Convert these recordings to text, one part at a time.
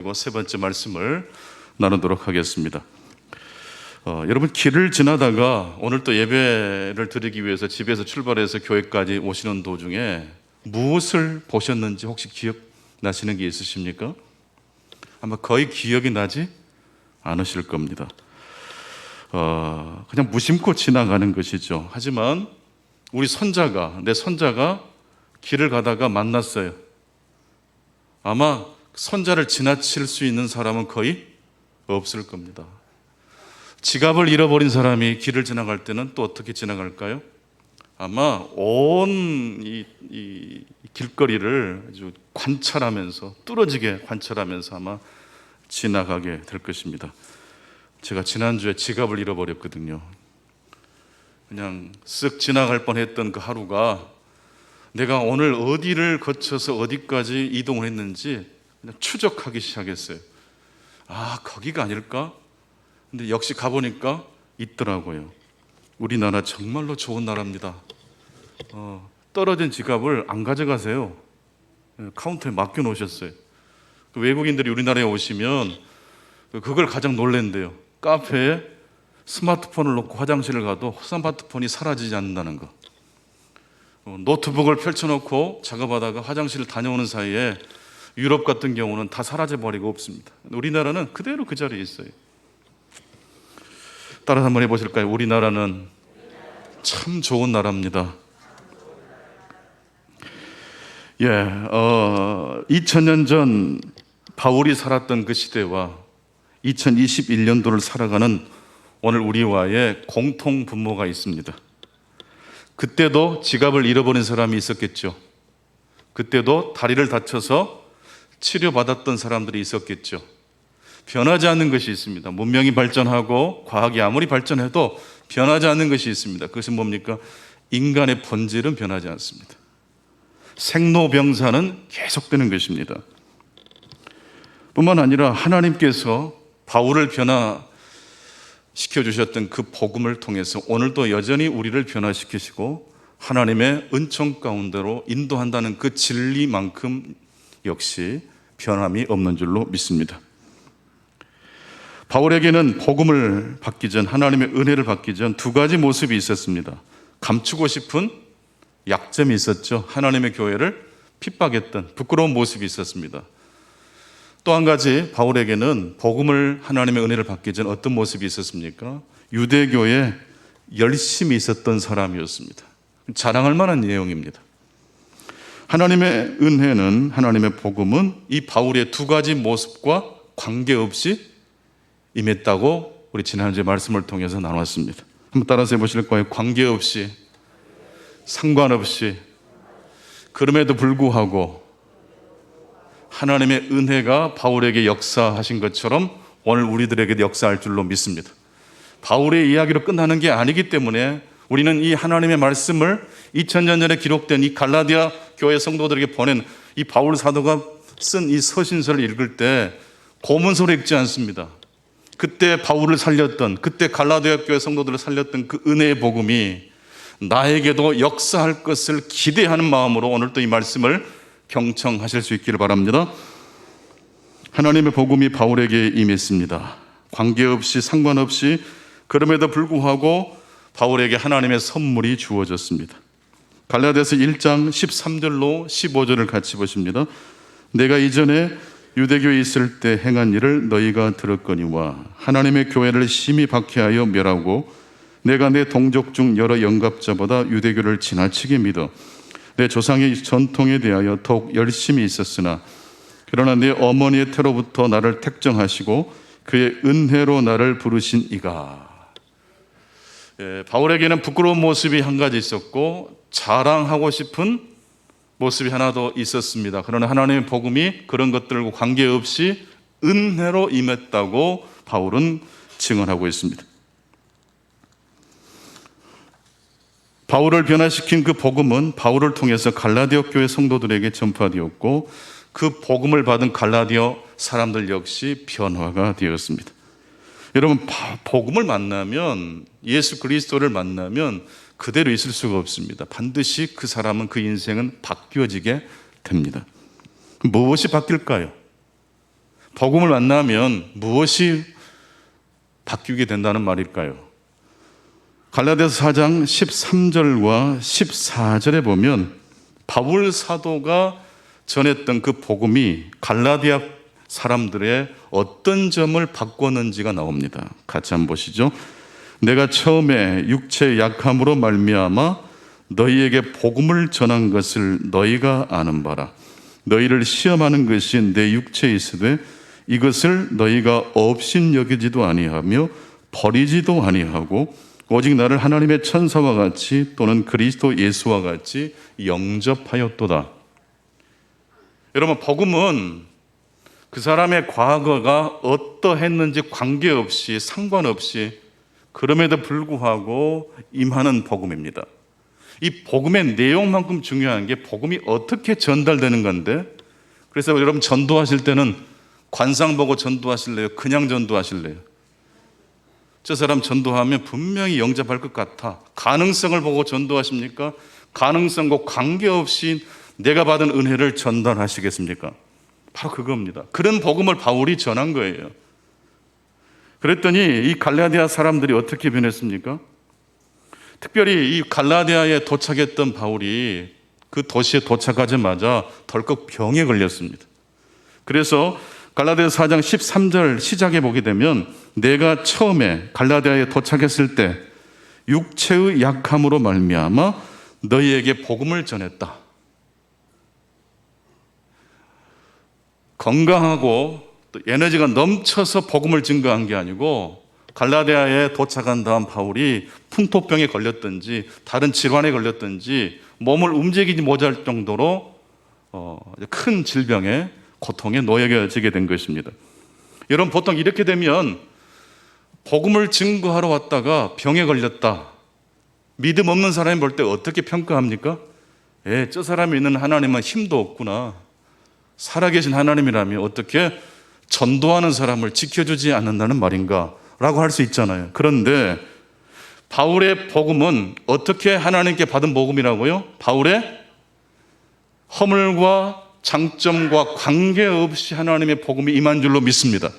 그리고 세 번째 말씀을 나누도록 하겠습니다. 여러분, 길을 지나다가 오늘 또 예배를 드리기 위해서 집에서 출발해서 교회까지 오시는 도중에 무엇을 보셨는지 혹시 기억나시는 게 있으십니까? 아마 거의 기억이 나지 않으실 겁니다. 그냥 무심코 지나가는 것이죠. 하지만 내 손자가 길을 가다가 만났어요. 아마 손자를 지나칠 수 있는 사람은 거의 없을 겁니다. 지갑을 잃어버린 사람이 길을 지나갈 때는 또 어떻게 지나갈까요? 아마 온 이 길거리를 아주 관찰하면서, 뚫어지게 관찰하면서 아마 지나가게 될 것입니다. 제가 지난주에 지갑을 잃어버렸거든요. 그냥 쓱 지나갈 뻔했던 그 하루가 내가 오늘 어디를 거쳐서 어디까지 이동을 했는지 그냥 추적하기 시작했어요. 거기가 아닐까? 근데 역시 가보니까 있더라고요. 우리나라 정말로 좋은 나라입니다. 떨어진 지갑을 안 가져가세요. 카운터에 맡겨놓으셨어요. 외국인들이 우리나라에 오시면 그걸 가장 놀랜대요. 카페에 스마트폰을 놓고 화장실을 가도 스마트폰이 사라지지 않는다는 거. 노트북을 펼쳐놓고 작업하다가 화장실을 다녀오는 사이에 유럽 같은 경우는 다 사라져버리고 없습니다. 우리나라는 그대로 그 자리에 있어요. 따라서 한번 해보실까요? 우리나라는 참 좋은 나라입니다. 2000년 전 바울이 살았던 그 시대와 2021년도를 살아가는 오늘 우리와의 공통 분모가 있습니다. 그때도 지갑을 잃어버린 사람이 있었겠죠. 그때도 다리를 다쳐서 치료받았던 사람들이 있었겠죠. 변하지 않는 것이 있습니다. 문명이 발전하고 과학이 아무리 발전해도 변하지 않는 것이 있습니다. 그것은 뭡니까? 인간의 본질은 변하지 않습니다. 생로병사는 계속되는 것입니다. 뿐만 아니라 하나님께서 바울을 변화시켜 주셨던 그 복음을 통해서 오늘도 여전히 우리를 변화시키시고 하나님의 은총 가운데로 인도한다는 그 진리만큼 역시 변함이 없는 줄로 믿습니다. 바울에게는 복음을 받기 전, 하나님의 은혜를 받기 전 두 가지 모습이 있었습니다. 감추고 싶은 약점이 있었죠. 하나님의 교회를 핍박했던 부끄러운 모습이 있었습니다. 또 한 가지, 바울에게는 복음을, 하나님의 은혜를 받기 전 어떤 모습이 있었습니까? 유대교에 열심히 있었던 사람이었습니다. 자랑할 만한 내용입니다. 하나님의 은혜는, 하나님의 복음은 이 바울의 두 가지 모습과 관계없이 임했다고 우리 지난주에 말씀을 통해서 나눴습니다. 한번 따라서 해보실 거예요. 관계없이, 상관없이, 그럼에도 불구하고 하나님의 은혜가 바울에게 역사하신 것처럼 오늘 우리들에게도 역사할 줄로 믿습니다. 바울의 이야기로 끝나는 게 아니기 때문에 우리는 이 하나님의 말씀을 2000년 전에 기록된 이 갈라디아 교회 성도들에게 보낸 이 바울 사도가 쓴 이 서신서를 읽을 때 고문서로 읽지 않습니다. 그때 바울을 살렸던, 그때 갈라디아 교회 성도들을 살렸던 그 은혜의 복음이 나에게도 역사할 것을 기대하는 마음으로 오늘 또 이 말씀을 경청하실 수 있기를 바랍니다. 하나님의 복음이 바울에게 임했습니다. 관계없이, 상관없이, 그럼에도 불구하고 바울에게 하나님의 선물이 주어졌습니다. 갈라디아서 1장 13절로 15절을 같이 보십니다. 내가 이전에 유대교에 있을 때 행한 일을 너희가 들었거니와 하나님의 교회를 심히 박해하여 멸하고 내가 내 동족 중 여러 영갑자보다 유대교를 지나치게 믿어 내 조상의 전통에 대하여 더욱 열심히 있었으나 그러나 내 어머니의 태로부터 나를 택정하시고 그의 은혜로 나를 부르신 이가. 바울에게는 부끄러운 모습이 한 가지 있었고 자랑하고 싶은 모습이 하나 더 있었습니다. 그러나 하나님의 복음이 그런 것들과 관계없이 은혜로 임했다고 바울은 증언하고 있습니다. 바울을 변화시킨 그 복음은 바울을 통해서 갈라디아 교회 성도들에게 전파되었고 그 복음을 받은 갈라디아 사람들 역시 변화가 되었습니다. 여러분, 복음을 만나면, 예수 그리스도를 만나면 그대로 있을 수가 없습니다. 반드시 그 사람은, 그 인생은 바뀌어지게 됩니다. 무엇이 바뀔까요? 복음을 만나면 무엇이 바뀌게 된다는 말일까요? 갈라디아서 4장 13절과 14절에 보면 바울 사도가 전했던 그 복음이 갈라디아 사람들의 어떤 점을 바꿨는지가 나옵니다. 같이 한번 보시죠. 내가 처음에 육체의 약함으로 말미암아 너희에게 복음을 전한 것을 너희가 아는 바라. 너희를 시험하는 것이 내 육체에 있으되 이것을 너희가 업신여기지도 아니하며 버리지도 아니하고 오직 나를 하나님의 천사와 같이 또는 그리스도 예수와 같이 영접하였도다. 여러분, 복음은 그 사람의 과거가 어떠했는지 관계없이, 상관없이, 그럼에도 불구하고 임하는 복음입니다. 이 복음의 내용만큼 중요한 게 복음이 어떻게 전달되는 건데, 그래서 여러분 전도하실 때는 관상 보고 전도하실래요? 그냥 전도하실래요? 저 사람 전도하면 분명히 영접할 것 같아. 가능성을 보고 전도하십니까? 가능성과 관계없이 내가 받은 은혜를 전달하시겠습니까? 바로 그겁니다. 그런 복음을 바울이 전한 거예요. 그랬더니 이 갈라디아 사람들이 어떻게 변했습니까? 특별히 이 갈라디아에 도착했던 바울이 그 도시에 도착하자마자 덜컥 병에 걸렸습니다. 그래서 갈라디아서 4장 13절 시작에 보게 되면 내가 처음에 갈라디아에 도착했을 때 육체의 약함으로 말미암아 너희에게 복음을 전했다. 건강하고 또 에너지가 넘쳐서 복음을 증거한 게 아니고 갈라디아에 도착한 다음 바울이 풍토병에 걸렸든지 다른 질환에 걸렸든지 몸을 움직이지 못할 정도로 큰 질병에 고통에 놓여지게 된 것입니다. 여러분, 보통 이렇게 되면 복음을 증거하러 왔다가 병에 걸렸다. 믿음 없는 사람이 볼 때 어떻게 평가합니까? 저 사람이 있는 하나님은 힘도 없구나. 살아계신 하나님이라면 어떻게 전도하는 사람을 지켜주지 않는다는 말인가? 라고 할 수 있잖아요. 그런데 바울의 복음은 어떻게 하나님께 받은 복음이라고요? 바울의 허물과 장점과 관계없이 하나님의 복음이 임한 줄로 믿습니다.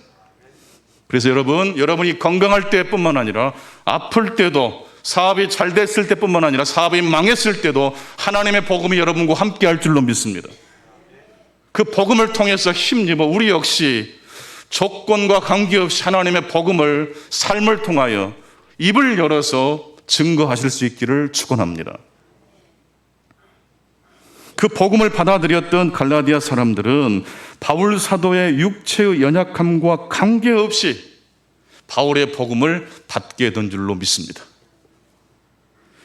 그래서 여러분이 건강할 때뿐만 아니라 아플 때도, 사업이 잘 됐을 때뿐만 아니라 사업이 망했을 때도 하나님의 복음이 여러분과 함께 할 줄로 믿습니다. 그 복음을 통해서 힘입어 우리 역시 조건과 관계없이 하나님의 복음을 삶을 통하여 입을 열어서 증거하실 수 있기를 축원합니다. 그 복음을 받아들였던 갈라디아 사람들은 바울 사도의 육체의 연약함과 관계없이 바울의 복음을 받게 된 줄로 믿습니다.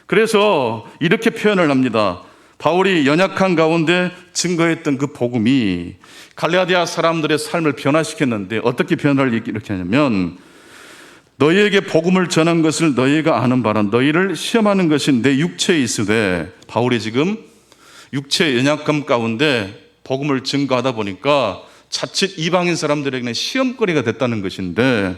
그래서 이렇게 표현을 합니다. 바울이 연약한 가운데 증거했던 그 복음이 갈라디아 사람들의 삶을 변화시켰는데 어떻게 변화를 이렇게 하냐면 너희에게 복음을 전한 것을 너희가 아는 바라. 너희를 시험하는 것이 내 육체에 있으되, 바울이 지금 육체의 연약감 가운데 복음을 증거하다 보니까 자칫 이방인 사람들에게는 시험거리가 됐다는 것인데,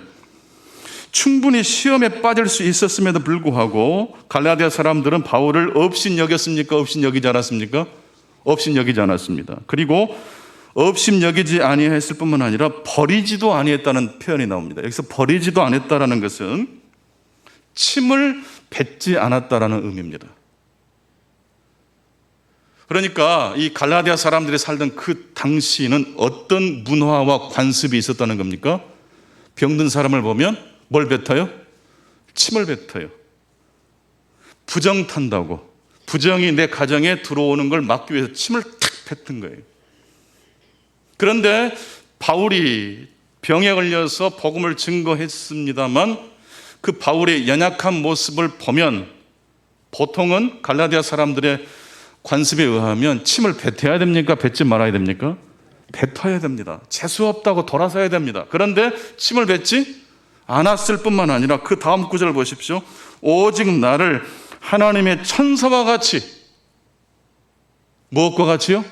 충분히 시험에 빠질 수 있었음에도 불구하고 갈라디아 사람들은 바울을 업신여겼습니까? 업신여기지 않았습니까? 업신여기지 않았습니다. 그리고 업신여기지 아니했을 뿐만 아니라 버리지도 아니했다는 표현이 나옵니다. 여기서 버리지도 않았다는 것은 침을 뱉지 않았다는 의미입니다. 그러니까 이 갈라디아 사람들이 살던 그 당시에는 어떤 문화와 관습이 있었다는 겁니까? 병든 사람을 보면 뭘 뱉어요? 침을 뱉어요. 부정 탄다고. 부정이 내 가정에 들어오는 걸 막기 위해서 침을 탁 뱉은 거예요. 그런데 바울이 병에 걸려서 복음을 증거했습니다만 그 바울의 연약한 모습을 보면 보통은 갈라디아 사람들의 관습에 의하면 침을 뱉어야 됩니까? 뱉지 말아야 됩니까? 뱉어야 됩니다. 재수 없다고 돌아서야 됩니다. 그런데 침을 뱉지 않았을 뿐만 아니라 그 다음 구절을 보십시오. 오직 나를 하나님의 천사와 같이, 무엇과 같이요?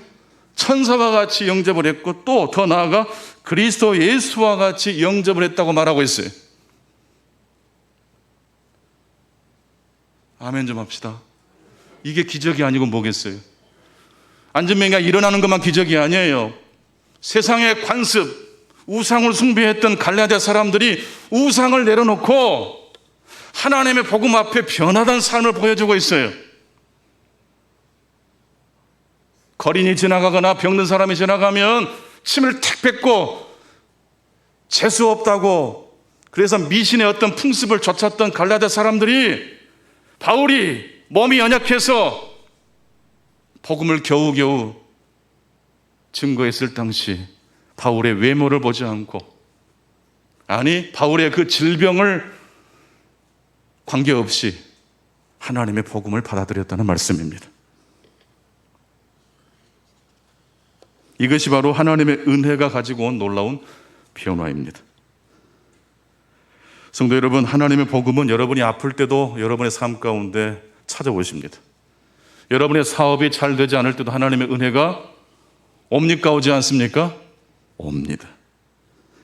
천사와 같이 영접을 했고 또 더 나아가 그리스도 예수와 같이 영접을 했다고 말하고 있어요. 아멘 좀 합시다. 이게 기적이 아니고 뭐겠어요? 안전병이가 일어나는 것만 기적이 아니에요. 세상의 관습, 우상을 숭배했던 갈라디아 사람들이 우상을 내려놓고 하나님의 복음 앞에 변화된 삶을 보여주고 있어요. 거린이 지나가거나 병든 사람이 지나가면 침을 탁 뱉고 재수 없다고, 그래서 미신의 어떤 풍습을 쫓았던 갈라디아 사람들이 바울이 몸이 연약해서 복음을 겨우겨우 증거했을 당시 바울의 외모를 보지 않고, 아니 바울의 그 질병을 관계없이 하나님의 복음을 받아들였다는 말씀입니다. 이것이 바로 하나님의 은혜가 가지고 온 놀라운 변화입니다. 성도 여러분, 하나님의 복음은 여러분이 아플 때도 여러분의 삶 가운데 찾아오십니다. 여러분의 사업이 잘 되지 않을 때도 하나님의 은혜가 옵니까, 오지 않습니까? 옵니다.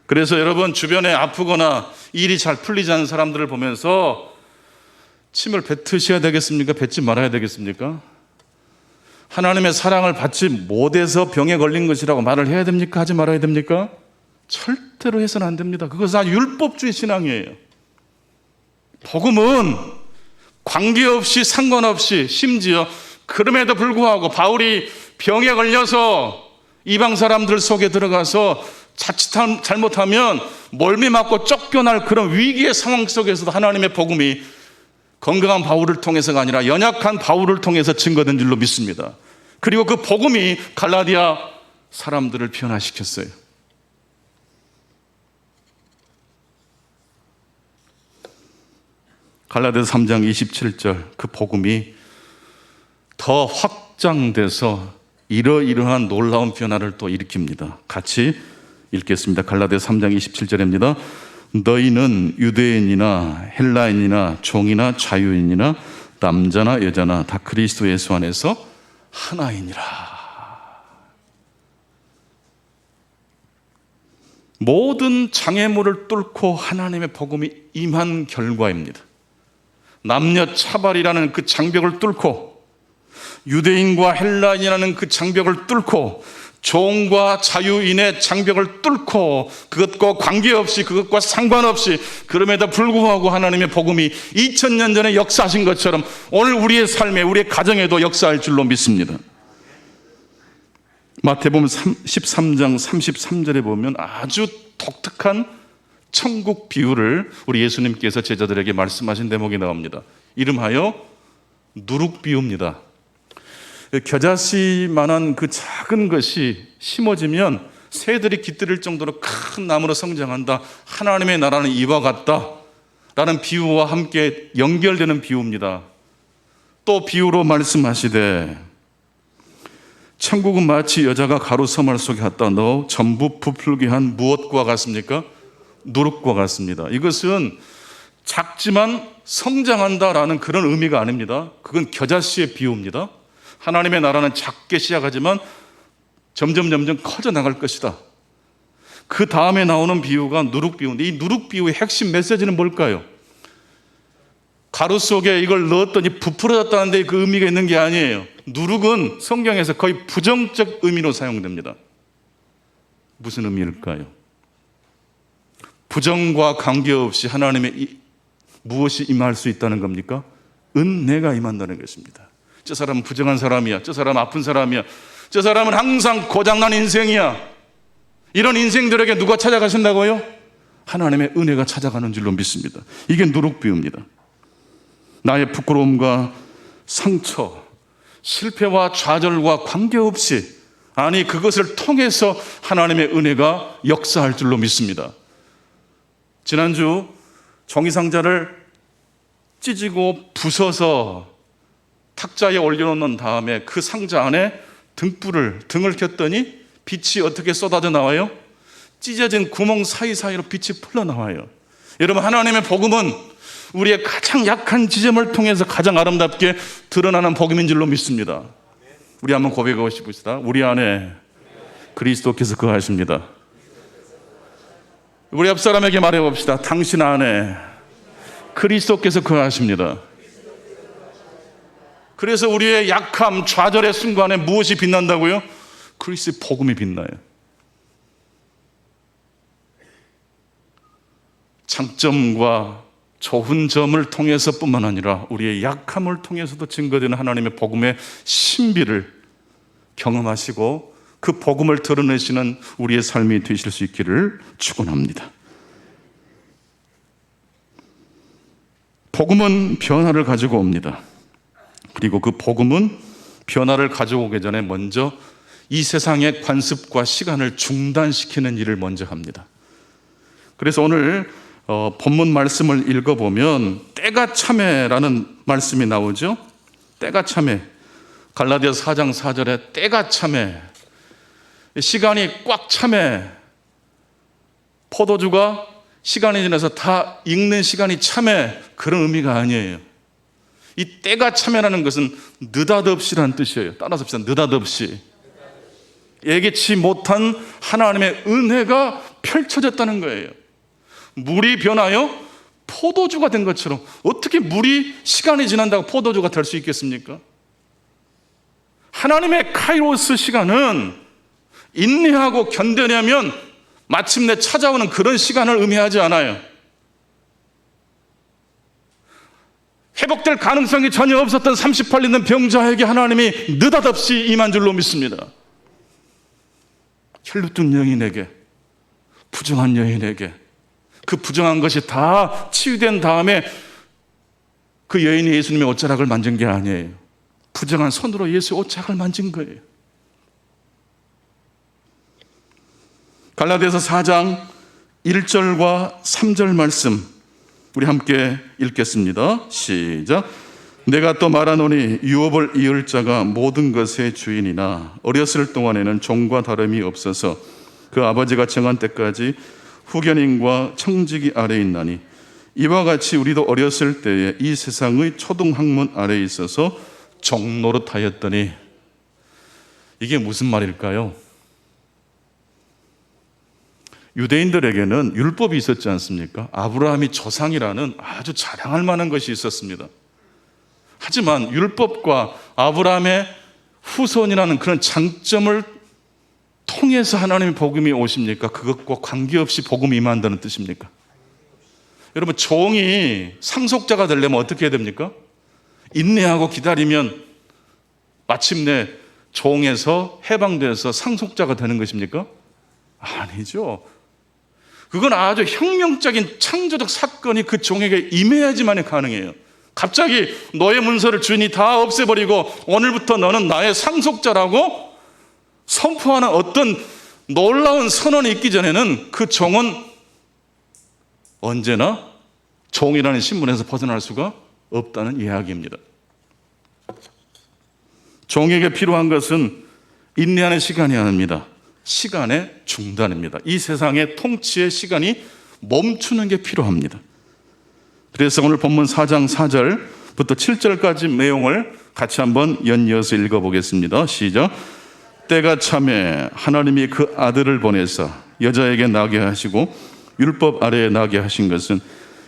그래서 여러분 주변에 아프거나 일이 잘 풀리지 않는 사람들을 보면서 침을 뱉으셔야 되겠습니까? 뱉지 말아야 되겠습니까? 하나님의 사랑을 받지 못해서 병에 걸린 것이라고 말을 해야 됩니까? 하지 말아야 됩니까? 절대로 해서는 안 됩니다. 그것은 율법주의 신앙이에요. 복음은 관계없이, 상관없이, 심지어 그럼에도 불구하고 바울이 병에 걸려서 이방 사람들 속에 들어가서 자칫 잘못하면 멀미 맞고 쫓겨날 그런 위기의 상황 속에서도 하나님의 복음이 건강한 바울을 통해서가 아니라 연약한 바울을 통해서 증거된 줄로 믿습니다. 그리고 그 복음이 갈라디아 사람들을 변화시켰어요. 갈라디아서 3장 27절, 그 복음이 더 확장돼서 이러이러한 놀라운 변화를 또 일으킵니다. 같이 읽겠습니다. 갈라디아서 3장 27절입니다. 너희는 유대인이나 헬라인이나 종이나 자유인이나 남자나 여자나 다 그리스도 예수 안에서 하나이니라. 모든 장애물을 뚫고 하나님의 복음이 임한 결과입니다. 남녀 차별이라는 그 장벽을 뚫고, 유대인과 헬라인이라는 그 장벽을 뚫고, 종과 자유인의 장벽을 뚫고, 그것과 관계없이, 그것과 상관없이, 그럼에도 불구하고 하나님의 복음이 2000년 전에 역사하신 것처럼 오늘 우리의 삶에, 우리의 가정에도 역사할 줄로 믿습니다. 마태복음 13장 33절에 보면 아주 독특한 천국 비유를 우리 예수님께서 제자들에게 말씀하신 대목이 나옵니다. 이름하여 누룩 비유입니다. 겨자씨만한 그 작은 것이 심어지면 새들이 깃들일 정도로 큰 나무로 성장한다. 하나님의 나라는 이와 같다 라는 비유와 함께 연결되는 비유입니다. 또 비유로 말씀하시되 천국은 마치 여자가 가루 서말 속에 갖다 넣어 전부 부풀게 한 무엇과 같습니까? 누룩과 같습니다. 이것은 작지만 성장한다라는 그런 의미가 아닙니다. 그건 겨자씨의 비유입니다. 하나님의 나라는 작게 시작하지만 점점 커져 나갈 것이다. 그 다음에 나오는 비유가 누룩 비유인데, 이 누룩 비유의 핵심 메시지는 뭘까요? 가루 속에 이걸 넣었더니 부풀어졌다는데 그 의미가 있는 게 아니에요. 누룩은 성경에서 거의 부정적 의미로 사용됩니다. 무슨 의미일까요? 부정과 관계없이 하나님의 무엇이 임할 수 있다는 겁니까? 은혜가 임한다는 것입니다. 저 사람은 부정한 사람이야, 저 사람은 아픈 사람이야, 저 사람은 항상 고장난 인생이야, 이런 인생들에게 누가 찾아가신다고요? 하나님의 은혜가 찾아가는 줄로 믿습니다. 이게 누룩 비유입니다. 나의 부끄러움과 상처, 실패와 좌절과 관계없이, 아니 그것을 통해서 하나님의 은혜가 역사할 줄로 믿습니다. 지난주 종이상자를 찢고 부숴서 탁자에 올려놓는 다음에 그 상자 안에 등을 켰더니 빛이 어떻게 쏟아져 나와요? 찢어진 구멍 사이사이로 빛이 흘러나와요. 여러분, 하나님의 복음은 우리의 가장 약한 지점을 통해서 가장 아름답게 드러나는 복음인 줄로 믿습니다. 우리 한번 고백하고 싶으시다. 우리 안에 그리스도께서 거하십니다. 우리 옆 사람에게 말해봅시다. 당신 안에 그리스도께서 거하십니다. 그래서 우리의 약함, 좌절의 순간에 무엇이 빛난다고요? 그리스도의 복음이 빛나요. 장점과 좋은 점을 통해서뿐만 아니라 우리의 약함을 통해서도 증거되는 하나님의 복음의 신비를 경험하시고 그 복음을 드러내시는 우리의 삶이 되실 수 있기를 축원합니다. 복음은 변화를 가지고 옵니다. 그리고 그 복음은 변화를 가져오기 전에 먼저 이 세상의 관습과 시간을 중단시키는 일을 먼저 합니다. 그래서 오늘 본문 말씀을 읽어보면 때가 참에라는 말씀이 나오죠. 때가 참에. 갈라디아서 4장 4절에 때가 참에, 시간이 꽉 참에, 포도주가 시간이 지나서 다 익는 시간이 참에, 그런 의미가 아니에요. 이 때가 참에라는 것은 느닷없이라는 뜻이에요. 따라서 합시다. 느닷없이. 예기치 못한 하나님의 은혜가 펼쳐졌다는 거예요. 물이 변하여 포도주가 된 것처럼 어떻게 물이 시간이 지난다고 포도주가 될 수 있겠습니까? 하나님의 카이로스 시간은 인내하고 견뎌내면 마침내 찾아오는 그런 시간을 의미하지 않아요. 회복될 가능성이 전혀 없었던 38년 된 병자에게 하나님이 느닷없이 임한 줄로 믿습니다. 혈루증 여인에게, 부정한 여인에게, 그 부정한 것이 다 치유된 다음에 그 여인이 예수님의 옷자락을 만진 게 아니에요. 부정한 손으로 예수의 옷자락을 만진 거예요. 갈라디아서 4장 1절과 3절 말씀 우리 함께 읽겠습니다. 시작. 내가 또 말하노니 유업을 이을 자가 모든 것의 주인이나 어렸을 동안에는 종과 다름이 없어서 그 아버지가 정한 때까지 후견인과 청지기 아래에 있나니 이와 같이 우리도 어렸을 때에 이 세상의 초등학문 아래에 있어서 종노릇하였더니. 이게 무슨 말일까요? 유대인들에게는 율법이 있었지 않습니까? 아브라함이 조상이라는 아주 자랑할 만한 것이 있었습니다. 하지만 율법과 아브라함의 후손이라는 그런 장점을 통해서 하나님의 복음이 오십니까? 그것과 관계없이 복음이 임한다는 뜻입니까? 여러분, 종이 상속자가 되려면 어떻게 해야 됩니까? 인내하고 기다리면 마침내 종에서 해방돼서 상속자가 되는 것입니까? 아니죠. 그건 아주 혁명적인 창조적 사건이 그 종에게 임해야지만 가능해요. 갑자기 너의 문서를 주인이 다 없애버리고 오늘부터 너는 나의 상속자라고 선포하는 어떤 놀라운 선언이 있기 전에는 그 종은 언제나 종이라는 신분에서 벗어날 수가 없다는 이야기입니다. 종에게 필요한 것은 인내하는 시간이 아닙니다. 시간의 중단입니다. 이 세상의 통치의 시간이 멈추는 게 필요합니다. 그래서 오늘 본문 4장 4절부터 7절까지 내용을 같이 한번 연이어서 읽어보겠습니다. 시작. 때가 참에 하나님이 그 아들을 보내사 여자에게 나게 하시고 율법 아래에 나게 하신 것은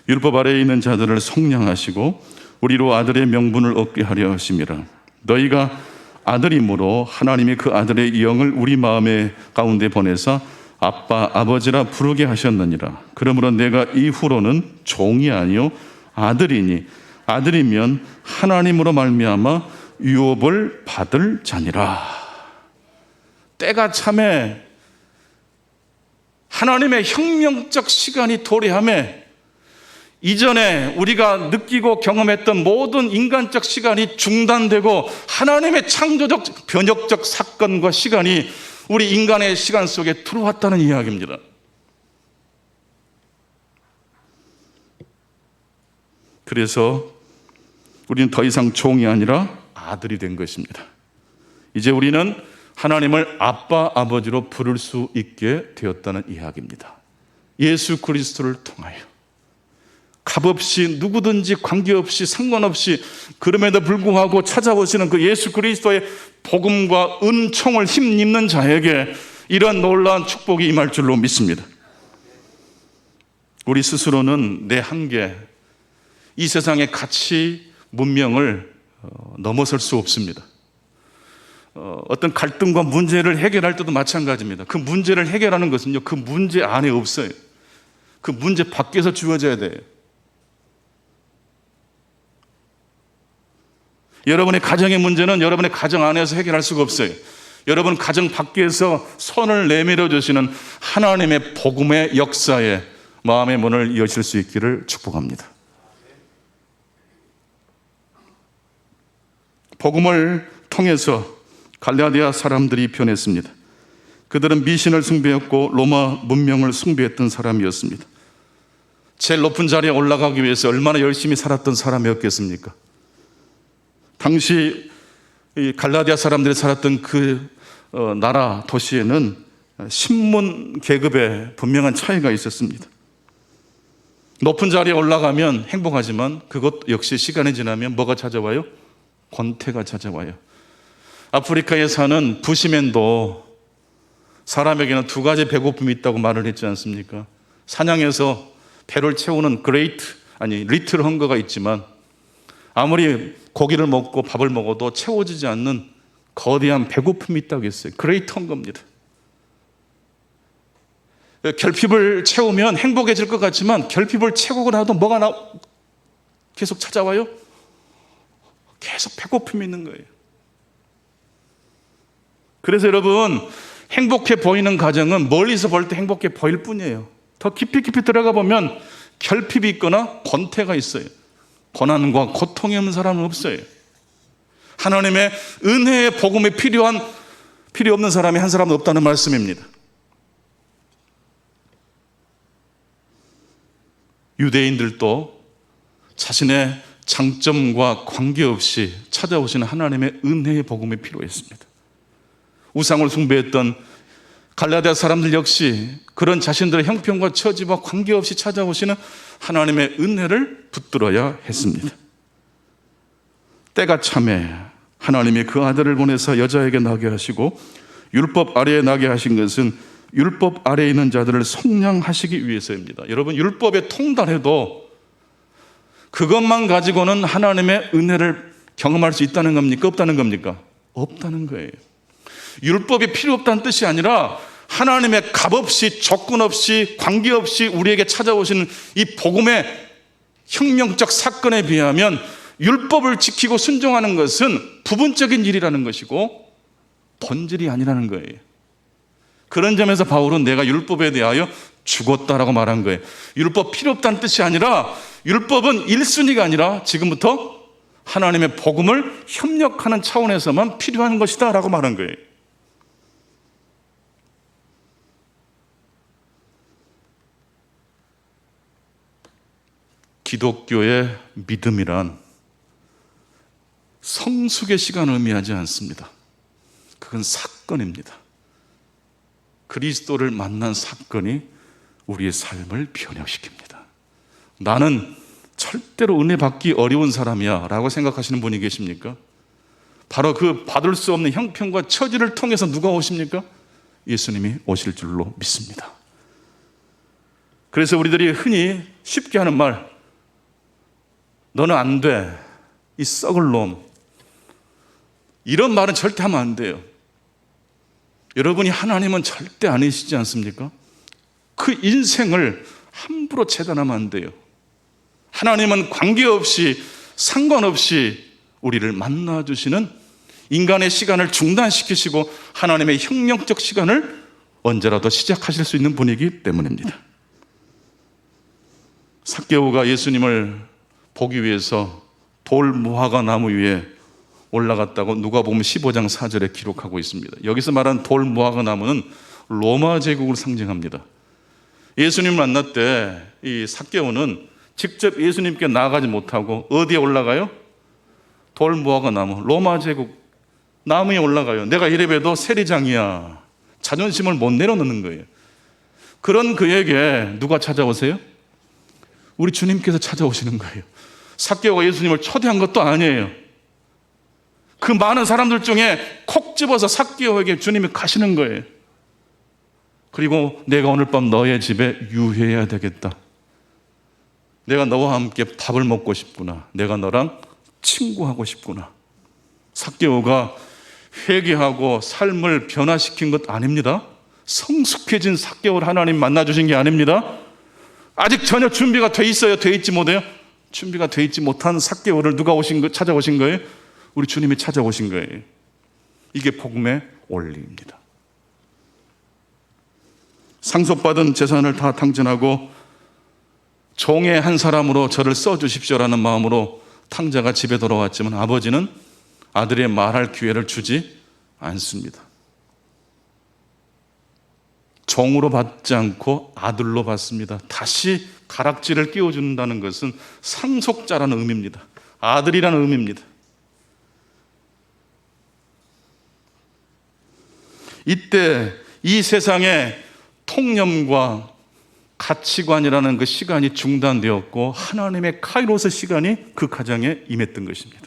율법 아래에 있는 자들을 속량하시고 우리로 아들의 명분을 얻게 하려 하심이라. 너희가 아들이므로 하나님이 그 아들의 영을 우리 마음의 가운데 보내사 아빠 아버지라 부르게 하셨느니라. 그러므로 내가 이후로는 종이 아니요 아들이니 아들이면 하나님으로 말미암아 유업을 받을 자니라. 때가 참에 하나님의 혁명적 시간이 도래하며 이전에 우리가 느끼고 경험했던 모든 인간적 시간이 중단되고 하나님의 창조적 변혁적 사건과 시간이 우리 인간의 시간 속에 들어왔다는 이야기입니다. 그래서 우리는 더 이상 종이 아니라 아들이 된 것입니다. 이제 우리는 하나님을 아빠, 아버지로 부를 수 있게 되었다는 이야기입니다. 예수 그리스도를 통하여 값없이 누구든지 관계없이 상관없이 그럼에도 불구하고 찾아오시는 그 예수 그리스도의 복음과 은총을 힘입는 자에게 이런 놀라운 축복이 임할 줄로 믿습니다. 우리 스스로는 내 한계, 이 세상의 가치, 문명을 넘어설 수 없습니다. 어떤 갈등과 문제를 해결할 때도 마찬가지입니다. 그 문제를 해결하는 것은요, 그 문제 안에 없어요. 그 문제 밖에서 주어져야 돼요. 여러분의 가정의 문제는 여러분의 가정 안에서 해결할 수가 없어요. 여러분 가정 밖에서 손을 내밀어 주시는 하나님의 복음의 역사에 마음의 문을 여실 수 있기를 축복합니다. 복음을 통해서 갈라디아 사람들이 변했습니다. 그들은 미신을 숭배했고 로마 문명을 숭배했던 사람이었습니다. 제일 높은 자리에 올라가기 위해서 얼마나 열심히 살았던 사람이었겠습니까? 당시 이 갈라디아 사람들이 살았던 그 나라 도시에는 신문 계급에 분명한 차이가 있었습니다. 높은 자리에 올라가면 행복하지만 그것 역시 시간이 지나면 뭐가 찾아와요? 권태가 찾아와요. 아프리카에 사는 부시맨도 사람에게는 두 가지 배고픔이 있다고 말을 했지 않습니까? 사냥해서 배를 채우는 리틀 헝거가 있지만 아무리 고기를 먹고 밥을 먹어도 채워지지 않는 거대한 배고픔이 있다고 했어요. 그레이트 헝거입니다. 결핍을 채우면 행복해질 것 같지만 결핍을 채우고 나도 계속 찾아와요? 계속 배고픔이 있는 거예요. 그래서 여러분, 행복해 보이는 가정은 멀리서 볼 때 행복해 보일 뿐이에요. 더 깊이 들어가 보면 결핍이 있거나 권태가 있어요. 고난과 고통이 없는 사람은 없어요. 하나님의 은혜의 복음에 필요 없는 사람이 한 사람도 없다는 말씀입니다. 유대인들도 자신의 장점과 관계없이 찾아오시는 하나님의 은혜의 복음이 필요했습니다. 우상을 숭배했던 갈라디아 사람들 역시 그런 자신들의 형편과 처지와 관계없이 찾아오시는 하나님의 은혜를 붙들어야 했습니다. 때가 참에 하나님이 그 아들을 보내서 여자에게 나게 하시고 율법 아래에 나게 하신 것은 율법 아래에 있는 자들을 속량하시기 위해서입니다. 여러분, 율법에 통달해도 그것만 가지고는 하나님의 은혜를 경험할 수 있다는 겁니까? 없다는 겁니까? 없다는 거예요. 율법이 필요 없다는 뜻이 아니라 하나님의 값없이 조건 없이 관계없이 우리에게 찾아오시는 이 복음의 혁명적 사건에 비하면 율법을 지키고 순종하는 것은 부분적인 일이라는 것이고 본질이 아니라는 거예요. 그런 점에서 바울은 내가 율법에 대하여 죽었다라고 말한 거예요. 율법 필요 없다는 뜻이 아니라 율법은 1순위가 아니라 지금부터 하나님의 복음을 협력하는 차원에서만 필요한 것이다 라고 말한 거예요. 기독교의 믿음이란 성숙의 시간을 의미하지 않습니다. 그건 사건입니다. 그리스도를 만난 사건이 우리의 삶을 변화시킵니다. 나는 절대로 은혜 받기 어려운 사람이야 라고 생각하시는 분이 계십니까? 바로 그 받을 수 없는 형편과 처지를 통해서 누가 오십니까? 예수님이 오실 줄로 믿습니다. 그래서 우리들이 흔히 쉽게 하는 말, 너는 안 돼, 이 썩을 놈, 이런 말은 절대 하면 안 돼요. 여러분이 하나님은 절대 아니시지 않습니까? 그 인생을 함부로 재단하면 안 돼요. 하나님은 관계없이 상관없이 우리를 만나주시는 인간의 시간을 중단시키시고 하나님의 혁명적 시간을 언제라도 시작하실 수 있는 분이기 때문입니다. 삭개오가 예수님을 보기 위해서 돌 무화과 나무 위에 올라갔다고 누가복음 15장 4절에 기록하고 있습니다. 여기서 말한 돌 무화과 나무는 로마 제국을 상징합니다. 예수님을 만날 때 이 삭개오는 직접 예수님께 나아가지 못하고 어디에 올라가요? 돌 무화과 나무, 로마 제국 나무에 올라가요. 내가 이래봬도 세리장이야. 자존심을 못 내려놓는 거예요. 그런 그에게 누가 찾아오세요? 우리 주님께서 찾아오시는 거예요. 삭개오가 예수님을 초대한 것도 아니에요. 그 많은 사람들 중에 콕 집어서 삭개오에게 주님이 가시는 거예요. 그리고 내가 오늘 밤 너의 집에 유해해야 되겠다. 내가 너와 함께 밥을 먹고 싶구나. 내가 너랑 친구하고 싶구나. 삭개오가 회개하고 삶을 변화시킨 것 아닙니다. 성숙해진 삭개오를 하나님 만나주신 게 아닙니다. 아직 전혀 준비가 돼 있어요? 돼 있지 못해요? 준비가 돼 있지 못한 삭개오를 누가 찾아오신 거예요? 우리 주님이 찾아오신 거예요. 이게 복음의 원리입니다. 상속받은 재산을 다 탕진하고 종의 한 사람으로 저를 써주십시오라는 마음으로 탕자가 집에 돌아왔지만 아버지는 아들의 말할 기회를 주지 않습니다. 종으로 받지 않고 아들로 받습니다. 다시 가락지를 끼워준다는 것은 상속자라는 의미입니다. 아들이라는 의미입니다. 이때 이 세상의 통념과 가치관이라는 그 시간이 중단되었고 하나님의 카이로스 시간이 그 가정에 임했던 것입니다.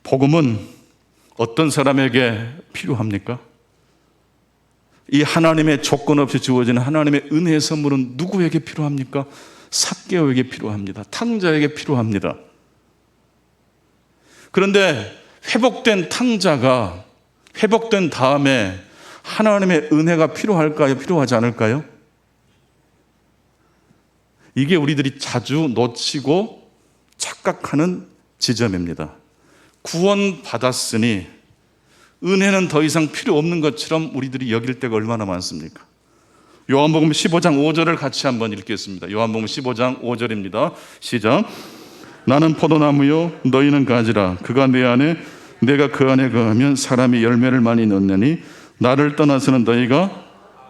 복음은 어떤 사람에게 필요합니까? 이 하나님의 조건 없이 주어지는 하나님의 은혜의 선물은 누구에게 필요합니까? 삭개오에게 필요합니다. 탕자에게 필요합니다. 그런데 회복된 탕자가 회복된 다음에 하나님의 은혜가 필요할까요? 필요하지 않을까요? 이게 우리들이 자주 놓치고 착각하는 지점입니다. 구원받았으니 은혜는 더 이상 필요 없는 것처럼 우리들이 여길 때가 얼마나 많습니까? 요한복음 15장 5절을 같이 한번 읽겠습니다. 요한복음 15장 5절입니다. 시작. 나는 포도나무요 너희는 가지라. 그가 내 안에 내가 그 안에 거하면 사람이 열매를 많이 넣느니 나를 떠나서는 너희가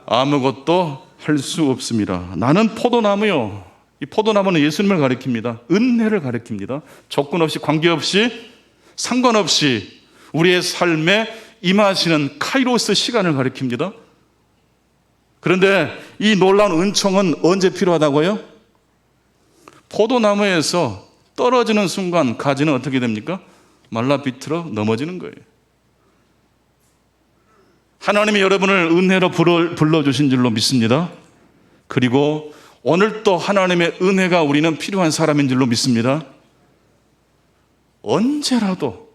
아무것도 할 수 없습니다. 나는 포도나무요. 이 포도나무는 예수님을 가리킵니다. 은혜를 가리킵니다. 조건 없이 관계없이 상관없이 우리의 삶에 임하시는 카이로스 시간을 가리킵니다. 그런데 이 놀라운 은총은 언제 필요하다고요? 포도나무에서 떨어지는 순간 가지는 어떻게 됩니까? 말라 비틀어 넘어지는 거예요. 하나님이 여러분을 은혜로 불러주신 줄로 믿습니다. 그리고 오늘 또 하나님의 은혜가 우리는 필요한 사람인 줄로 믿습니다. 언제라도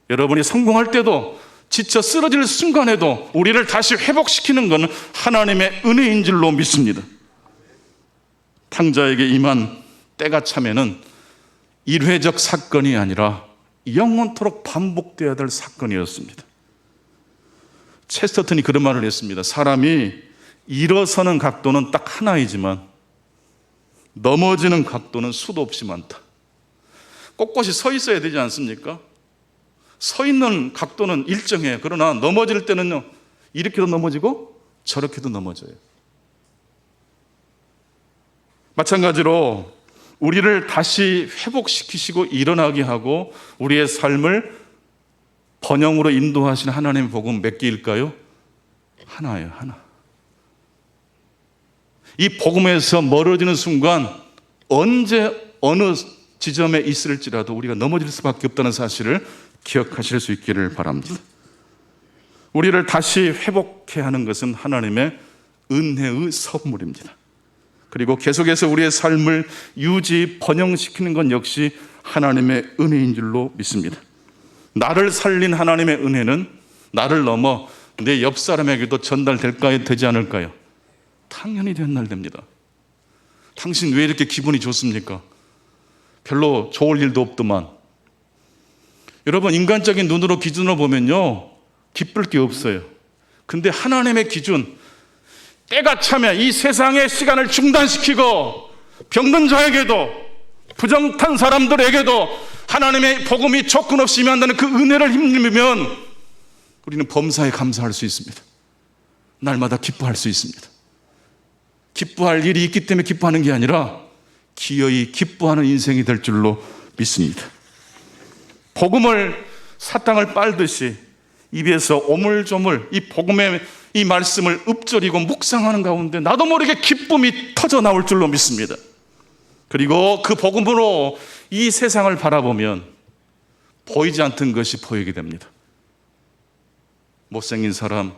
여러분이 성공할 때도 지쳐 쓰러질 순간에도 우리를 다시 회복시키는 것은 하나님의 은혜인 줄로 믿습니다. 탕자에게 임한 때가 차면은 일회적 사건이 아니라 영원토록 반복되어야 될 사건이었습니다. 체스터턴이 그런 말을 했습니다. 사람이 일어서는 각도는 딱 하나이지만 넘어지는 각도는 수도 없이 많다. 꼿꼿이 서 있어야 되지 않습니까? 서 있는 각도는 일정해요. 그러나 넘어질 때는요, 이렇게도 넘어지고 저렇게도 넘어져요. 마찬가지로 우리를 다시 회복시키시고 일어나게 하고 우리의 삶을 번영으로 인도하시는 하나님의 복음 몇 개일까요? 하나예요, 하나. 이 복음에서 멀어지는 순간 언제 어느 지점에 있을지라도 우리가 넘어질 수밖에 없다는 사실을 기억하실 수 있기를 바랍니다. 우리를 다시 회복해 하는 것은 하나님의 은혜의 선물입니다. 그리고 계속해서 우리의 삶을 유지, 번영시키는 건 역시 하나님의 은혜인 줄로 믿습니다. 나를 살린 하나님의 은혜는 나를 넘어 내 옆 사람에게도 전달될까요? 되지 않을까요? 당연히 전달됩니다. 당신 왜 이렇게 기분이 좋습니까? 별로 좋을 일도 없더만. 여러분, 인간적인 눈으로 기준으로 보면요, 기쁠 게 없어요. 근데 하나님의 기준, 때가 차면 이 세상의 시간을 중단시키고 병든 자에게도 부정탄 사람들에게도 하나님의 복음이 조건 없이 임한다는 그 은혜를 힘입으면 우리는 범사에 감사할 수 있습니다. 날마다 기뻐할 수 있습니다. 기뻐할 일이 있기 때문에 기뻐하는 게 아니라 기어이 기뻐하는 인생이 될 줄로 믿습니다. 복음을 사탕을 빨듯이 입에서 오물조물 이 복음의 이 말씀을 읊조리고 묵상하는 가운데 나도 모르게 기쁨이 터져 나올 줄로 믿습니다. 그리고 그 복음으로 이 세상을 바라보면 보이지 않던 것이 보이게 됩니다. 못생긴 사람,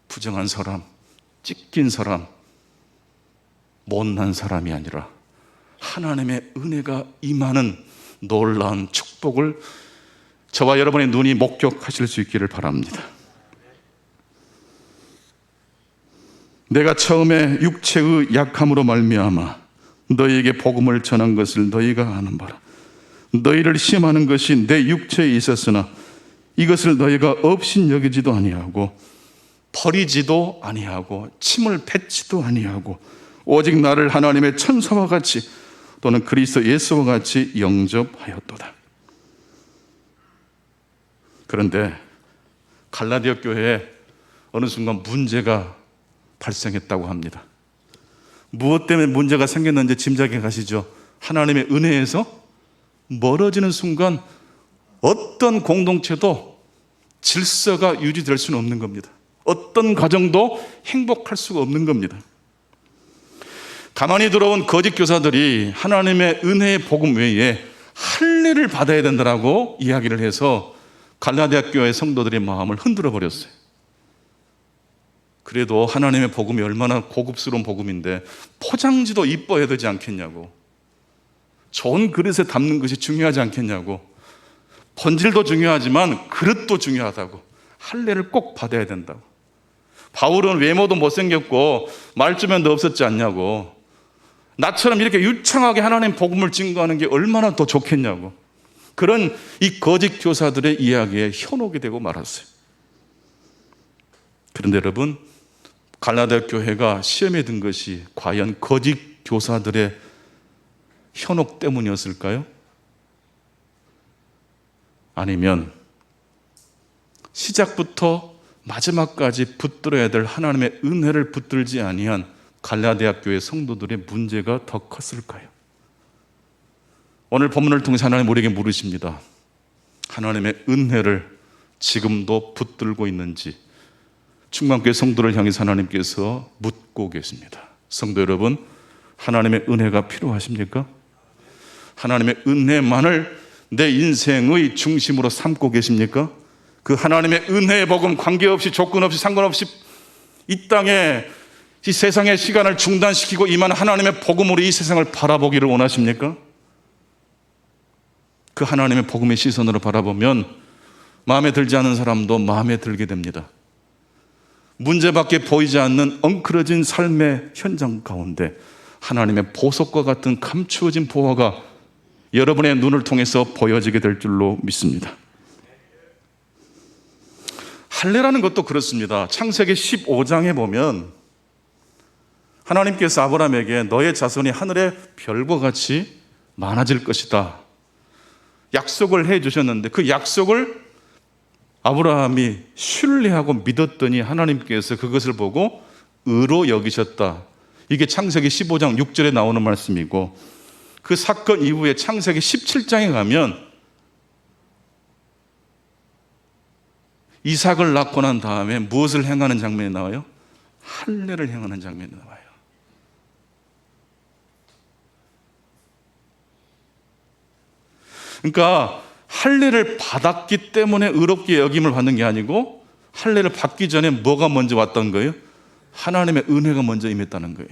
부정한 사람, 찢긴 사람, 못난 사람이 아니라 하나님의 은혜가 임하는 놀라운 축복을 저와 여러분의 눈이 목격하실 수 있기를 바랍니다. 내가 처음에 육체의 약함으로 말미암아 너희에게 복음을 전한 것을 너희가 아는 바라. 너희를 시험하는 것이 내 육체에 있었으나 이것을 너희가 업신 여기지도 아니하고 버리지도 아니하고 침을 뱉지도 아니하고 오직 나를 하나님의 천사와 같이 또는 그리스도 예수와 같이 영접하였도다. 그런데 갈라디아 교회에 어느 순간 문제가 발생했다고 합니다. 무엇 때문에 문제가 생겼는지 짐작해 가시죠. 하나님의 은혜에서 멀어지는 순간 어떤 공동체도 질서가 유지될 수는 없는 겁니다. 어떤 가정도 행복할 수가 없는 겁니다. 가만히 들어온 거짓 교사들이 하나님의 은혜의 복음 외에 할례를 받아야 된다라고 이야기를 해서 갈라디아 교회 성도들의 마음을 흔들어 버렸어요. 그래도 하나님의 복음이 얼마나 고급스러운 복음인데 포장지도 이뻐야 되지 않겠냐고, 좋은 그릇에 담는 것이 중요하지 않겠냐고, 본질도 중요하지만 그릇도 중요하다고, 할례를 꼭 받아야 된다고. 바울은 외모도 못생겼고 말주변도 없었지 않냐고, 나처럼 이렇게 유창하게 하나님 복음을 증거하는 게 얼마나 더 좋겠냐고, 그런 이 거짓 교사들의 이야기에 현혹이 되고 말았어요. 그런데 여러분, 갈라디아 교회가 시험에 든 것이 과연 거짓 교사들의 현혹 때문이었을까요? 아니면 시작부터 마지막까지 붙들어야 될 하나님의 은혜를 붙들지 아니한 갈라디아 교회 성도들의 문제가 더 컸을까요? 오늘 본문을 통해서 하나님 우리에게 물으십니다. 하나님의 은혜를 지금도 붙들고 있는지 충만교회 성도를 향해서 하나님께서 묻고 계십니다. 성도 여러분, 하나님의 은혜가 필요하십니까? 하나님의 은혜만을 내 인생의 중심으로 삼고 계십니까? 그 하나님의 은혜의 복음 관계없이 조건 없이 상관없이 이 땅에 이 세상의 시간을 중단시키고 임한 하나님의 복음으로 이 세상을 바라보기를 원하십니까? 그 하나님의 복음의 시선으로 바라보면 마음에 들지 않는 사람도 마음에 들게 됩니다. 문제밖에 보이지 않는 엉클어진 삶의 현장 가운데 하나님의 보석과 같은 감추어진 보화가 여러분의 눈을 통해서 보여지게 될 줄로 믿습니다. 할례라는 것도 그렇습니다. 창세기 15장에 보면 하나님께서 아브라함에게 너의 자손이 하늘의 별과 같이 많아질 것이다 약속을 해 주셨는데, 그 약속을 아브라함이 신뢰하고 믿었더니 하나님께서 그것을 보고 의로 여기셨다. 이게 창세기 15장 6절에 나오는 말씀이고, 그 사건 이후에 창세기 17장에 가면 이삭을 낳고 난 다음에 무엇을 행하는 장면이 나와요? 할례를 행하는 장면이 나와요. 그러니까 할례를 받았기 때문에 의롭게 여김을 받는 게 아니고, 할례를 받기 전에 뭐가 먼저 왔던 거예요? 하나님의 은혜가 먼저 임했다는 거예요.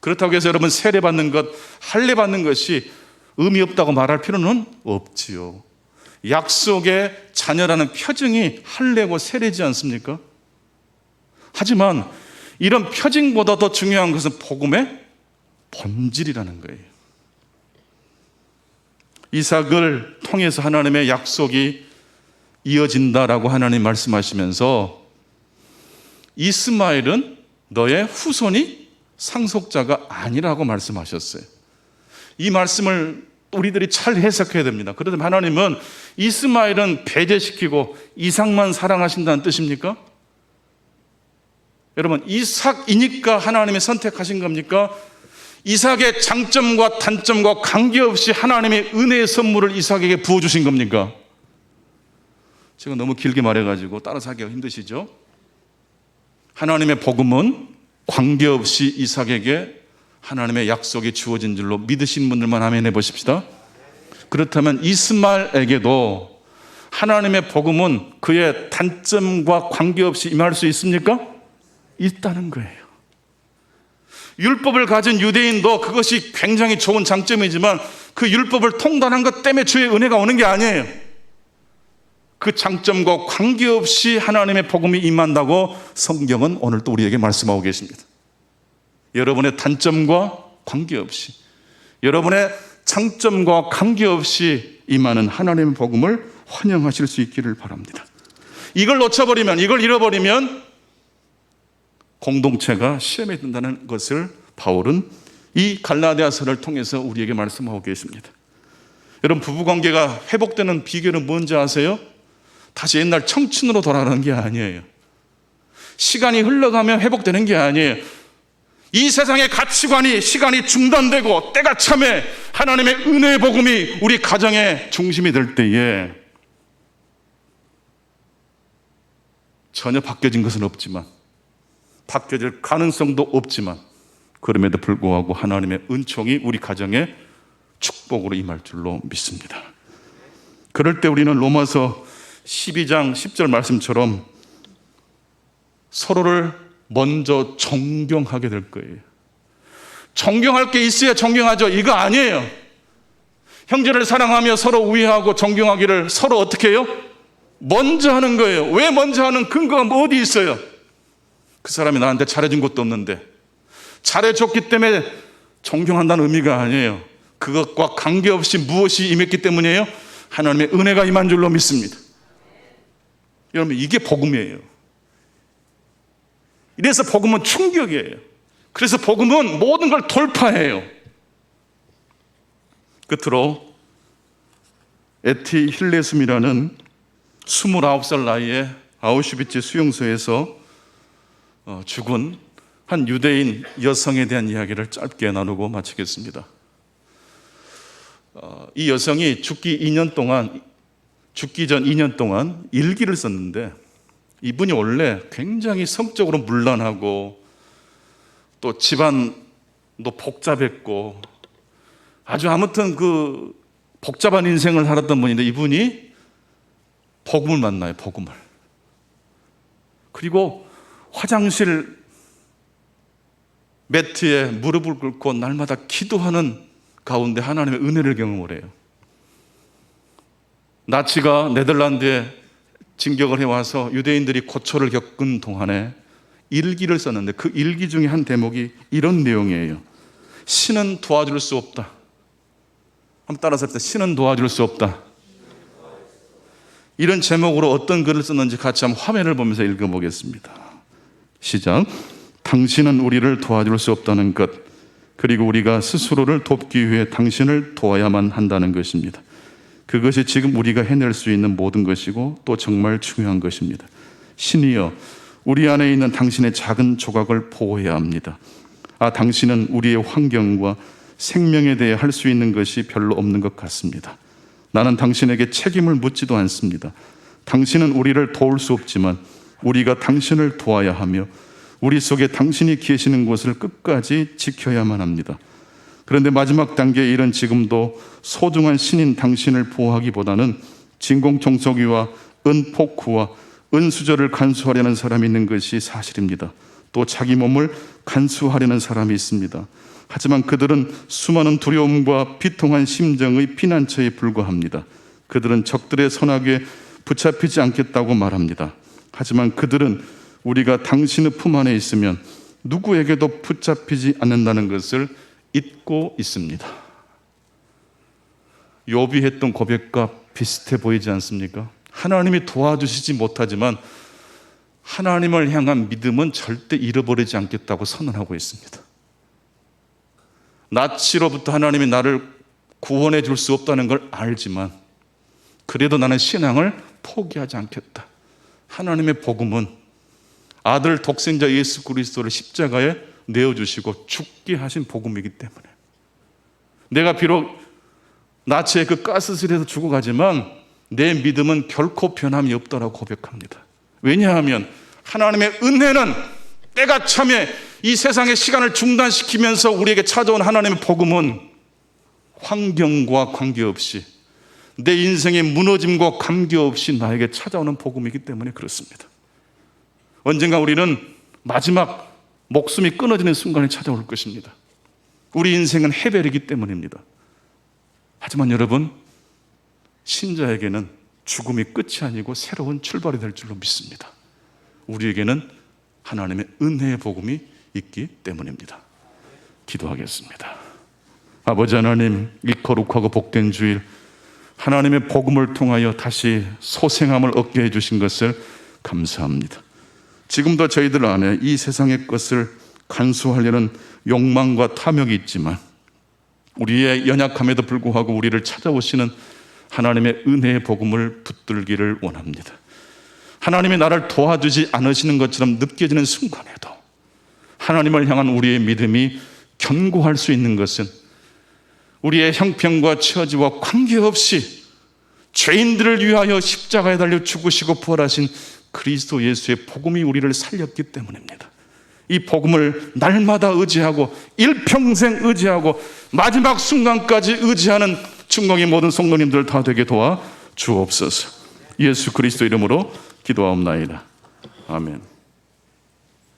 그렇다고 해서 여러분 세례 받는 것, 할례 받는 것이 의미 없다고 말할 필요는 없지요. 약속의 자녀라는 표징이 할례고 세례지 않습니까? 하지만 이런 표징보다 더 중요한 것은 복음의 본질이라는 거예요. 이삭을 통해서 하나님의 약속이 이어진다라고 하나님 말씀하시면서 이스마엘은 너의 후손이 상속자가 아니라고 말씀하셨어요. 이 말씀을 우리들이 잘 해석해야 됩니다. 그런데 하나님은 이스마엘은 배제시키고 이삭만 사랑하신다는 뜻입니까? 여러분, 이삭이니까 하나님이 선택하신 겁니까? 이삭의 장점과 단점과 관계없이 하나님의 은혜의 선물을 이삭에게 부어주신 겁니까? 제가 너무 길게 말해가지고 따라서 하기가 힘드시죠? 하나님의 복음은 관계없이 이삭에게 하나님의 약속이 주어진 줄로 믿으신 분들만 아멘 해보십시다. 그렇다면 이스마엘에게도 하나님의 복음은 그의 단점과 관계없이 임할 수 있습니까? 있다는 거예요. 율법을 가진 유대인도 그것이 굉장히 좋은 장점이지만 그 율법을 통달한 것 때문에 주의 은혜가 오는 게 아니에요. 그 장점과 관계없이 하나님의 복음이 임한다고 성경은 오늘 또 우리에게 말씀하고 계십니다. 여러분의 단점과 관계없이, 여러분의 장점과 관계없이 임하는 하나님의 복음을 환영하실 수 있기를 바랍니다. 이걸 놓쳐버리면, 이걸 잃어버리면 공동체가 시험에 든다는 것을 바울은 이 갈라디아서를 통해서 우리에게 말씀하고 계십니다. 여러분, 부부관계가 회복되는 비결은 뭔지 아세요? 다시 옛날 청춘으로 돌아가는 게 아니에요. 시간이 흘러가면 회복되는 게 아니에요. 이 세상의 가치관이, 시간이 중단되고 때가 참에 하나님의 은혜의 복음이 우리 가정의 중심이 될 때에 전혀 바뀌어진 것은 없지만, 바뀌어질 가능성도 없지만, 그럼에도 불구하고 하나님의 은총이 우리 가정에 축복으로 임할 줄로 믿습니다. 그럴 때 우리는 로마서 12장 10절 말씀처럼 서로를 먼저 존경하게 될 거예요. 존경할 게 있어야 존경하죠. 이거 아니에요. 형제를 사랑하며 서로 우애하고 존경하기를 서로 어떻게 해요? 먼저 하는 거예요. 왜 먼저 하는 근거가 뭐 어디 있어요? 그 사람이 나한테 잘해준 것도 없는데, 잘해줬기 때문에 존경한다는 의미가 아니에요. 그것과 관계없이 무엇이 임했기 때문이에요? 하나님의 은혜가 임한 줄로 믿습니다. 여러분, 이게 복음이에요. 이래서 복음은 충격이에요. 그래서 복음은 모든 걸 돌파해요. 끝으로 에티 힐레숨이라는 29살 나이에 아우슈비츠 수용소에서 죽은 한 유대인 여성에 대한 이야기를 짧게 나누고 마치겠습니다. 이 여성이 죽기 전 2년 동안 일기를 썼는데, 이분이 원래 굉장히 성적으로 문란하고 또 집안도 복잡했고 아주 아무튼 그 복잡한 인생을 살았던 분인데, 이분이 복음을 만나요. 복음을. 그리고 화장실 매트에 무릎을 꿇고 날마다 기도하는 가운데 하나님의 은혜를 경험을 해요. 나치가 네덜란드에 진격을 해와서 유대인들이 고초를 겪은 동안에 일기를 썼는데, 그 일기 중에 한 대목이 이런 내용이에요. 신은 도와줄 수 없다. 한번 따라서 합시다. 신은 도와줄 수 없다. 이런 제목으로 어떤 글을 썼는지 같이 한번 화면을 보면서 읽어보겠습니다. 시작. 당신은 우리를 도와줄 수 없다는 것, 그리고 우리가 스스로를 돕기 위해 당신을 도와야만 한다는 것입니다. 그것이 지금 우리가 해낼 수 있는 모든 것이고 또 정말 중요한 것입니다. 신이여, 우리 안에 있는 당신의 작은 조각을 보호해야 합니다. 당신은 우리의 환경과 생명에 대해 할 수 있는 것이 별로 없는 것 같습니다. 나는 당신에게 책임을 묻지도 않습니다. 당신은 우리를 도울 수 없지만 우리가 당신을 도와야 하며 우리 속에 당신이 계시는 곳을 끝까지 지켜야만 합니다. 그런데 마지막 단계에 이른 지금도 소중한 신인 당신을 보호하기보다는 진공청소기와 은포크와 은수저를 간수하려는 사람이 있는 것이 사실입니다. 또 자기 몸을 간수하려는 사람이 있습니다. 하지만 그들은 수많은 두려움과 비통한 심정의 피난처에 불과합니다. 그들은 적들의 선악에 붙잡히지 않겠다고 말합니다. 하지만 그들은 우리가 당신의 품 안에 있으면 누구에게도 붙잡히지 않는다는 것을 잊고 있습니다. 욥이 했던 고백과 비슷해 보이지 않습니까? 하나님이 도와주시지 못하지만 하나님을 향한 믿음은 절대 잃어버리지 않겠다고 선언하고 있습니다. 나치로부터 하나님이 나를 구원해 줄 수 없다는 걸 알지만 그래도 나는 신앙을 포기하지 않겠다. 하나님의 복음은 아들 독생자 예수 그리스도를 십자가에 내어주시고 죽게 하신 복음이기 때문에 내가 비록 나치의 그 가스실에서 죽어가지만 내 믿음은 결코 변함이 없다라고 고백합니다. 왜냐하면 하나님의 은혜는 때가 참에 이 세상의 시간을 중단시키면서 우리에게 찾아온 하나님의 복음은 환경과 관계없이 내 인생의 무너짐과 관계없이 나에게 찾아오는 복음이기 때문에 그렇습니다. 언젠가 우리는 마지막 목숨이 끊어지는 순간이 찾아올 것입니다. 우리 인생은 해별이기 때문입니다. 하지만 여러분, 신자에게는 죽음이 끝이 아니고 새로운 출발이 될 줄로 믿습니다. 우리에게는 하나님의 은혜의 복음이 있기 때문입니다. 기도하겠습니다. 아버지 하나님, 이 거룩하고 복된 주일 하나님의 복음을 통하여 다시 소생함을 얻게 해주신 것을 감사합니다. 지금도 저희들 안에 이 세상의 것을 간수하려는 욕망과 탐욕이 있지만 우리의 연약함에도 불구하고 우리를 찾아오시는 하나님의 은혜의 복음을 붙들기를 원합니다. 하나님이 나를 도와주지 않으시는 것처럼 느껴지는 순간에도 하나님을 향한 우리의 믿음이 견고할 수 있는 것은 우리의 형편과 처지와 관계없이 죄인들을 위하여 십자가에 달려 죽으시고 부활하신 그리스도 예수의 복음이 우리를 살렸기 때문입니다. 이 복음을 날마다 의지하고 일평생 의지하고 마지막 순간까지 의지하는 충성의 모든 성도님들 다 되게 도와 주옵소서. 예수 그리스도 이름으로 기도하옵나이다. 아멘.